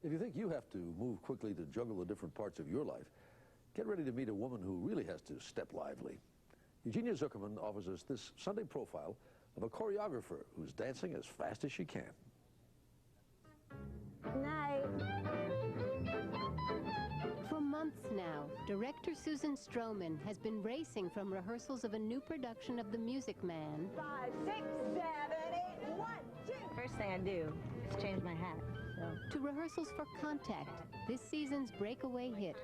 If you think you have to move quickly to juggle the different parts of your life, get ready to meet a woman who really has to step lively. Eugenia Zuckerman offers us this Sunday profile of a choreographer who's dancing as fast as she can. Night. For months now, director Susan Stroman has been racing from rehearsals of a new production of The Music Man 5, 6, 7, 8, 1, 2. First thing I do is change my hat. to rehearsals for Contact, this season's breakaway hit.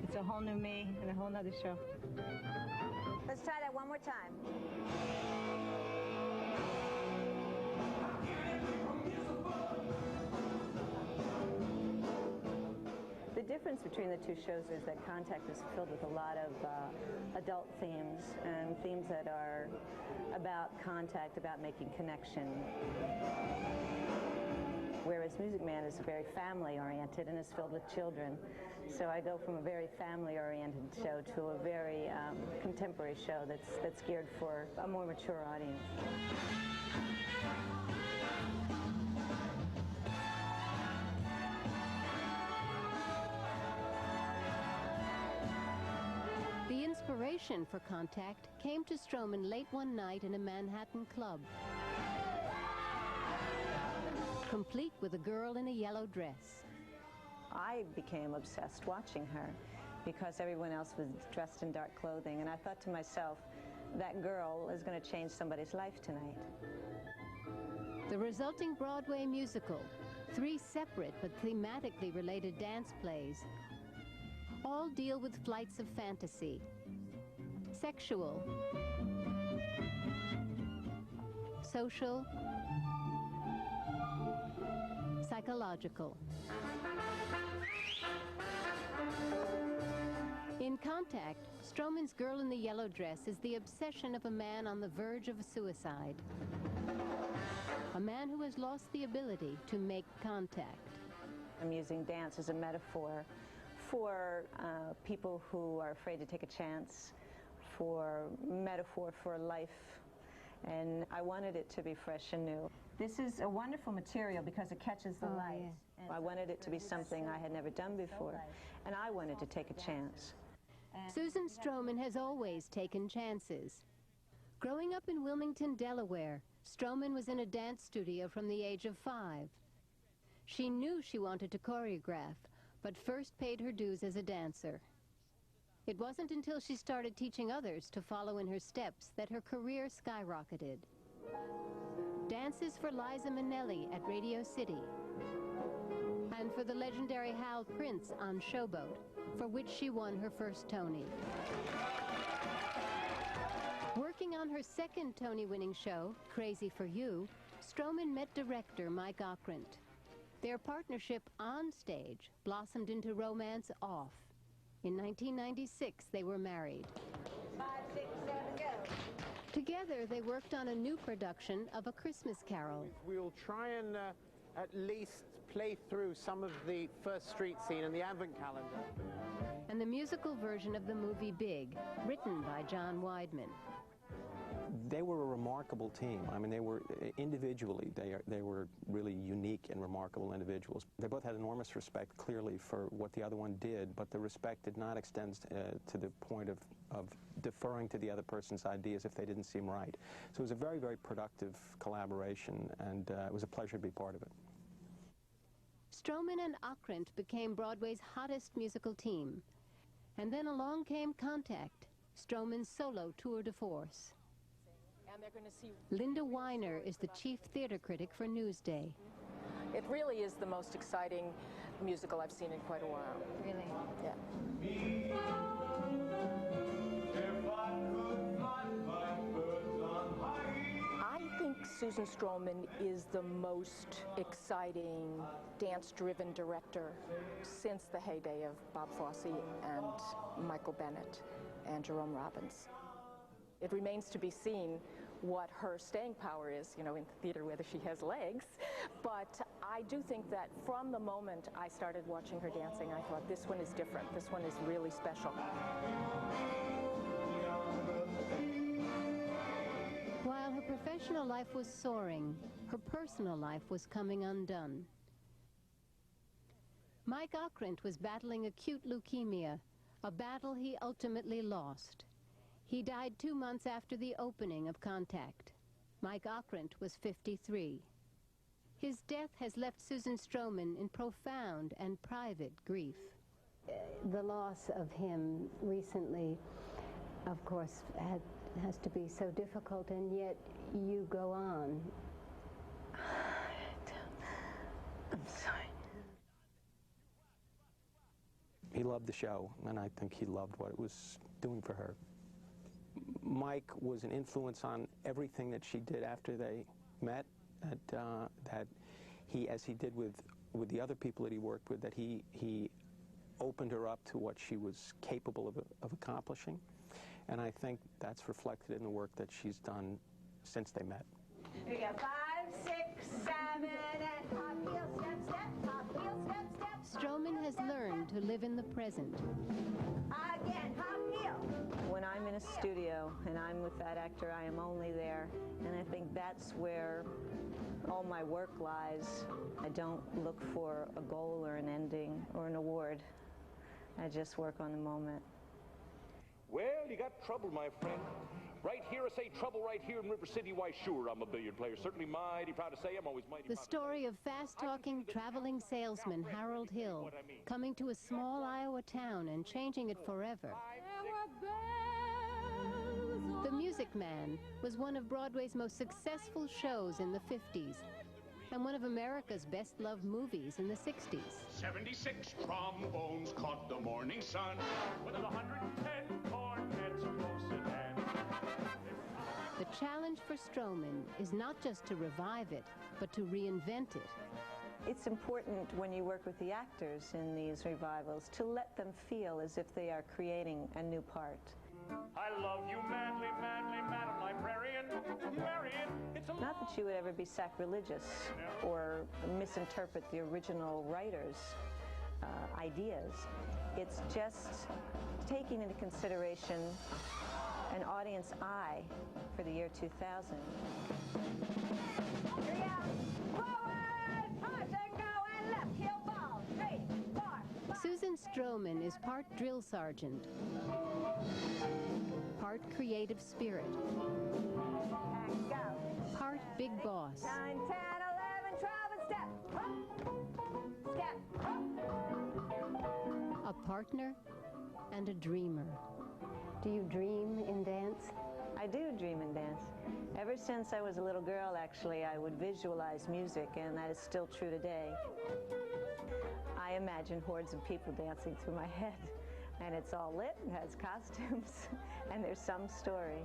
It's a whole new me and a whole nother show. Let's try that one more time. The difference between the two shows is that Contact is filled with a lot of adult themes and themes that are about contact, about making connection. Whereas Music Man is very family-oriented and is filled with children. So I go from a very family-oriented show to a very contemporary show that's geared for a more mature audience. The inspiration for Contact came to Stroman late one night in a Manhattan club, complete with a girl in a yellow dress. I became obsessed watching her because everyone else was dressed in dark clothing, and I thought to myself, that girl is going to change somebody's life tonight. The resulting Broadway musical, 3 separate but thematically related dance plays, all deal with flights of fantasy, sexual, social, psychological. In Contact, Stroman's girl in the yellow dress is the obsession of a man on the verge of suicide. A man who has lost the ability to make contact. I'm using dance as a metaphor for people who are afraid to take a chance, for metaphor for life, and I wanted it to be fresh and new. This is a wonderful material because it catches the light. Yeah. I wanted it to be something I had never done before, and I wanted to take a chance. Susan Stroman has always taken chances. Growing up in Wilmington, Delaware, Stroman was in a dance studio from the age of 5. She knew she wanted to choreograph, but first paid her dues as a dancer. It wasn't until she started teaching others to follow in her steps that her career skyrocketed. Dances for Liza Minnelli at Radio City, and for the legendary Hal Prince on Showboat, for which she won her first Tony. Working on her second Tony-winning show, Crazy for You, Stroman met director Mike Ockrent. Their partnership on stage blossomed into romance off. In 1996, they were married. 5, 6, 7, go. Together, they worked on a new production of A Christmas Carol. We'll try and at least play through some of the first street scene in the Advent calendar. And the musical version of the movie Big, written by John Weidman. They were a remarkable team. I mean, they were individually, they were really unique and remarkable individuals. They both had enormous respect, clearly, for what the other one did, but the respect did not extend to the point of deferring to the other person's ideas if they didn't seem right. So it was a very, very productive collaboration, and it was a pleasure to be part of it. Stroman and Ockrent became Broadway's hottest musical team. And then along came Contact, Stroman's solo tour de force. And they're going to see. Linda Weiner is the chief theater critic for Newsday. It really is the most exciting musical I've seen in quite a while. Really? Yeah. I think Susan Stroman is the most exciting dance-driven director since the heyday of Bob Fosse and Michael Bennett and Jerome Robbins. It remains to be seen what her staying power is, you know, in theater, whether she has legs. But I do think that from the moment I started watching her dancing, I thought, this one is different. This one is really special. While her professional life was soaring, her personal life was coming undone. Mike Ockrent was battling acute leukemia, a battle he ultimately lost. He died 2 months after the opening of Contact. Mike Ockrent was 53. His death has left Susan Stroman in profound and private grief. The loss of him recently, of course, has to be so difficult, and yet you go on. I'm sorry. He loved the show, and I think he loved what it was doing for her. Mike was an influence on everything that she did after they met, that he, as he did with the other people that he worked with, that he opened her up to what she was capable of accomplishing. And I think that's reflected in the work that she's done since they met. Here we go. 5, 6, 7, and hop, heel, step, step, hop, heel, step, step. Stroman has learned to live in the present. Again, hop, heel. When I'm in a studio and I'm with that actor, I am only there. And I think that's where all my work lies. I don't look for a goal or an ending or an award. I just work on the moment. Well, you got trouble, my friend. Right here, I say trouble right here in River City. Why, sure, I'm a billiard player. Certainly mighty proud to say I'm always mighty The proud story of fast-talking, traveling salesman Harold Hill coming to a small Iowa town and changing it forever. The Music Man was one of Broadway's most successful shows in the 50s and one of America's best-loved movies in the 60s. 76 trombones caught the morning sun with 110 cornets close at hand. The challenge for Stroman is not just to revive it, but to reinvent it. It's important when you work with the actors in these revivals to let them feel as if they are creating a new part. I love you madly, madly, Madam Librarian. Marion, it's a Not that you would ever be sacrilegious or misinterpret the original writer's ideas. It's just taking into consideration an audience eye for the year 2000. Here we go. Forward, punch and go, and left heel ball. 3, 4, 5. Susan Stroman is part drill sergeant, part creative spirit, And go. part big boss. 9, 10, 11, 12, and step. Hop. Step. Hop. A partner and a dreamer. Do you dream in dance? I do dream and dance. Ever since I was a little girl, actually, I would visualize music, and that is still true today. I imagine hordes of people dancing through my head, and it's all lit, and has costumes, and there's some story.